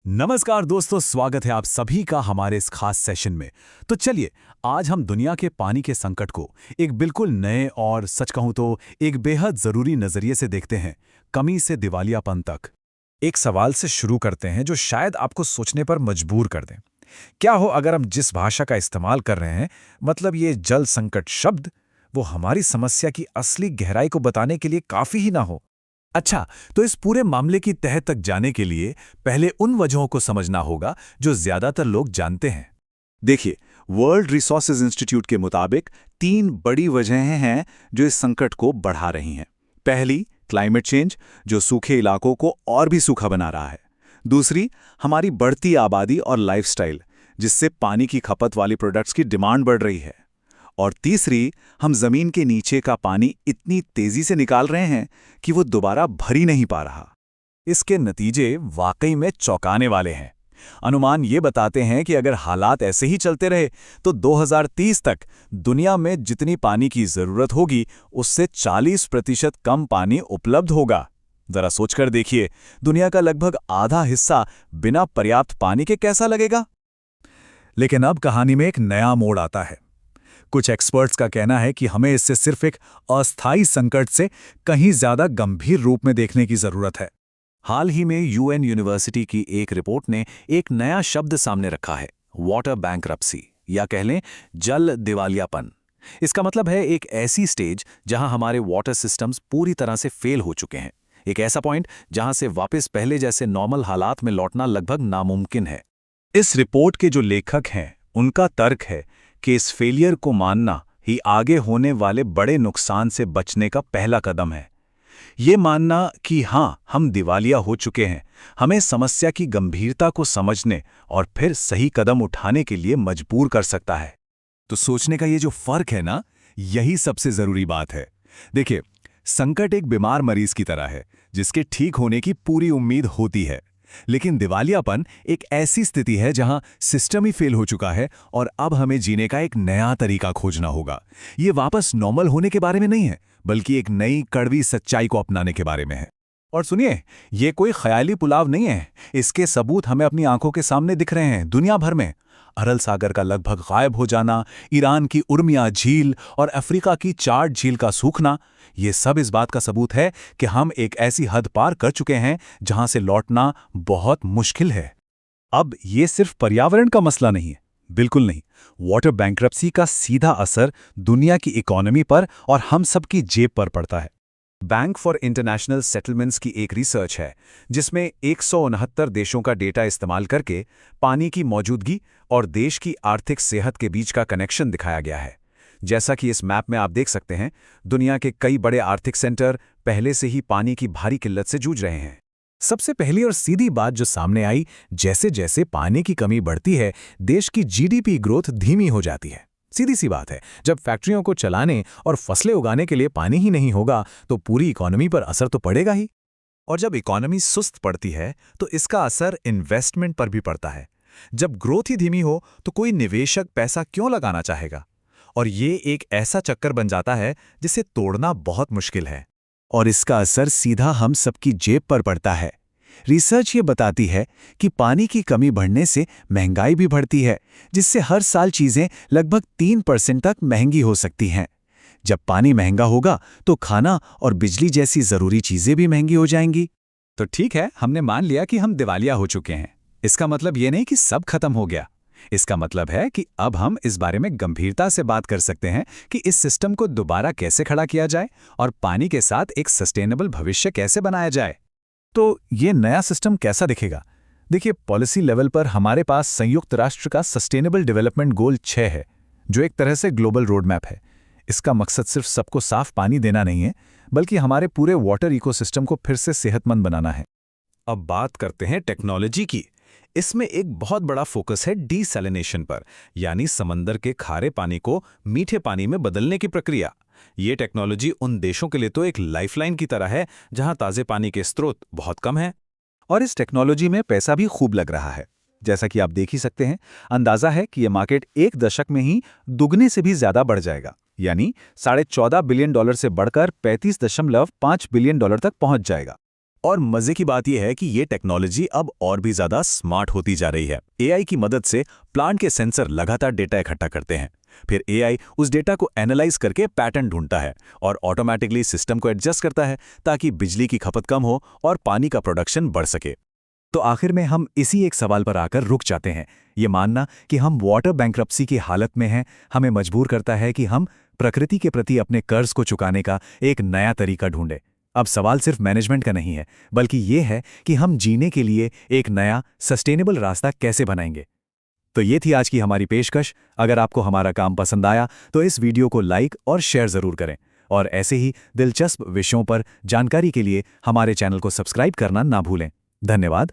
नमस्कार दोस्तों, स्वागत है आप सभी का हमारे इस खास सेशन में। तो चलिए, आज हम दुनिया के पानी के संकट को एक बिल्कुल नए और सच कहूं तो एक बेहद जरूरी नजरिए से देखते हैं, कमी से दिवालियापन तक। एक सवाल से शुरू करते हैं जो शायद आपको सोचने पर मजबूर कर दें। क्या हो अगर हम जिस भाषा का इस्तेमाल कर रहे हैं, मतलब ये जल संकट शब्द, वो हमारी समस्या की असली गहराई को बताने के लिए काफी ही ना हो। अच्छा, तो इस पूरे मामले की तह तक जाने के लिए पहले उन वजहों को समझना होगा जो ज्यादातर लोग जानते हैं। देखिए, वर्ल्ड रिसोर्सेज इंस्टीट्यूट के मुताबिक 3 बड़ी वजहें हैं जो इस संकट को बढ़ा रही हैं। पहली, क्लाइमेट चेंज, जो सूखे इलाकों को और भी सूखा बना रहा है। दूसरी, हमारी बढ़ती आबादी और लाइफस्टाइल, जिससे पानी की खपत वाली प्रोडक्ट्स की डिमांड बढ़ रही है। और तीसरी, हम जमीन के नीचे का पानी इतनी तेजी से निकाल रहे हैं कि वो दोबारा भर ही नहीं पा रहा। इसके नतीजे वाकई में चौंकाने वाले हैं। अनुमान ये बताते हैं कि अगर हालात ऐसे ही चलते रहे तो 2030 तक दुनिया में जितनी पानी की जरूरत होगी उससे 40% कम पानी उपलब्ध होगा। जरा सोचकर देखिए, दुनिया का लगभग आधा हिस्सा बिना पर्याप्त पानी के कैसा लगेगा। लेकिन अब कहानी में एक नया मोड़ आता है। कुछ एक्सपर्ट्स का कहना है कि हमें इससे सिर्फ एक अस्थायी संकट से कहीं ज्यादा गंभीर रूप में देखने की जरूरत है। हाल ही में यूएन यूनिवर्सिटी की एक रिपोर्ट ने एक नया शब्द सामने रखा है, वाटर बैंक्रप्सी, या कह लें जल दिवालियापन। इसका मतलब है एक ऐसी स्टेज जहां हमारे वाटर सिस्टम्स पूरी तरह से फेल हो चुके हैं, एक ऐसा पॉइंट जहां से वापस पहले जैसे नॉर्मल हालात में लौटना लगभग नामुमकिन है। इस रिपोर्ट के जो लेखक हैं, उनका तर्क है कि इस फेलियर को मानना ही आगे होने वाले बड़े नुकसान से बचने का पहला कदम है। ये मानना कि हां, हम दिवालिया हो चुके हैं, हमें समस्या की गंभीरता को समझने और फिर सही कदम उठाने के लिए मजबूर कर सकता है। तो सोचने का ये जो फर्क है ना, यही सबसे जरूरी बात है। देखिए, संकट एक बीमार मरीज की तरह है जिसके ठीक होने की पूरी उम्मीद होती है, लेकिन दिवालियापन एक ऐसी स्थिति है जहां सिस्टम ही फेल हो चुका है और अब हमें जीने का एक नया तरीका खोजना होगा। ये वापस नॉर्मल होने के बारे में नहीं है, बल्कि एक नई कड़वी सच्चाई को अपनाने के बारे में है। और सुनिए, ये कोई ख्याली पुलाव नहीं है, इसके सबूत हमें अपनी आंखों के सामने दिख रहे हैं दुनिया भर में। अरल सागर का लगभग गायब हो जाना, ईरान की उर्मिया झील और अफ्रीका की चाड झील का सूखना, ये सब इस बात का सबूत है कि हम एक ऐसी हद पार कर चुके हैं जहां से लौटना बहुत मुश्किल है। अब ये सिर्फ पर्यावरण का मसला नहीं है, बिल्कुल नहीं। वाटर बैंक्रप्सी का सीधा असर दुनिया की इकोनॉमी पर और हम सब की जेब पर पड़ता है। बैंक फॉर इंटरनेशनल सेटलमेंट्स की एक रिसर्च है जिसमें 169 देशों का डेटा इस्तेमाल करके पानी की मौजूदगी और देश की आर्थिक सेहत के बीच का कनेक्शन दिखाया गया है। जैसा कि इस मैप में आप देख सकते हैं, दुनिया के कई बड़े आर्थिक सेंटर पहले से ही पानी की भारी किल्लत से जूझ रहे हैं। सबसे पहली और सीधी बात जो सामने आई, जैसे जैसे पानी की कमी बढ़ती है, देश की जीडीपी ग्रोथ धीमी हो जाती है। सीधी सी बात है, जब फैक्ट्रियों को चलाने और फसलें उगाने के लिए पानी ही नहीं होगा तो पूरी इकोनॉमी पर असर तो पड़ेगा ही। और जब इकोनॉमी सुस्त पड़ती है तो इसका असर इन्वेस्टमेंट पर भी पड़ता है। जब ग्रोथ ही धीमी हो तो कोई निवेशक पैसा क्यों लगाना चाहेगा? और ये एक ऐसा चक्कर बन जाता है जिसे तोड़ना बहुत मुश्किल है। और इसका असर सीधा हम सबकी जेब पर पड़ता है। रिसर्च ये बताती है कि पानी की कमी बढ़ने से महंगाई भी बढ़ती है, जिससे हर साल चीजें लगभग 3% तक महंगी हो सकती हैं। जब पानी महंगा होगा तो खाना और बिजली जैसी जरूरी चीजें भी महंगी हो जाएंगी। तो ठीक है, हमने मान लिया कि हम दिवालिया हो चुके हैं। इसका मतलब ये नहीं कि सब खत्म हो गया। इसका मतलब है कि अब हम इस बारे में गंभीरता से बात कर सकते हैं कि इस सिस्टम को दोबारा कैसे खड़ा किया जाए और पानी के साथ एक सस्टेनेबल भविष्य कैसे बनाया जाए। तो ये नया सिस्टम कैसा दिखेगा? देखिए, पॉलिसी लेवल पर हमारे पास संयुक्त राष्ट्र का सस्टेनेबल डेवलपमेंट गोल 6 है, जो एक तरह से ग्लोबल रोड मैप है। इसका मकसद सिर्फ सबको साफ पानी देना नहीं है, बल्कि हमारे पूरे वाटर इकोसिस्टम को फिर से सेहतमंद बनाना है। अब बात करते हैं टेक्नोलॉजी की। इसमें एक बहुत बड़ा फोकस है डीसैलिनेशन पर, यानी समंदर के खारे पानी को मीठे पानी में बदलने की प्रक्रिया। ये टेक्नोलॉजी उन देशों के लिए तो एक लाइफलाइन की तरह है जहां ताजे पानी के स्रोत बहुत कम हैं। और इस टेक्नोलॉजी में पैसा भी खूब लग रहा है। जैसा कि आप देख ही सकते हैं, अंदाजा है कि यह मार्केट 1 दशक में ही दुगने से भी ज्यादा बढ़ जाएगा, यानी $14.5 बिलियन से बढ़कर $35.5 बिलियन तक पहुंच जाएगा। और मजे की बात यह है कि ये टेक्नोलॉजी अब और भी ज्यादा स्मार्ट होती जा रही है। एआई की मदद से प्लांट के सेंसर लगातार डेटा इकट्ठा करते हैं। फिर एआई उस डेटा को एनालाइज करके पैटर्न ढूंढता है और ऑटोमेटिकली सिस्टम को एडजस्ट करता है ताकि बिजली की खपत कम हो और पानी का प्रोडक्शन बढ़ सके। तो आखिर में हम इसी एक सवाल पर आकर रुक जाते हैं। ये मानना कि हम वाटर बैंक्रप्सी की हालत में हैं, हमें मजबूर करता है कि हम प्रकृति के प्रति अपने कर्ज को चुकाने का एक नया तरीका ढूंढें। अब सवाल सिर्फ मैनेजमेंट का नहीं है, बल्कि ये है कि हम जीने के लिए एक नया सस्टेनेबल रास्ता कैसे बनाएंगे। तो ये थी आज की हमारी पेशकश। अगर आपको हमारा काम पसंद आया तो इस वीडियो को लाइक और शेयर ज़रूर करें, और ऐसे ही दिलचस्प विषयों पर जानकारी के लिए हमारे चैनल को सब्सक्राइब करना ना भूलें। धन्यवाद।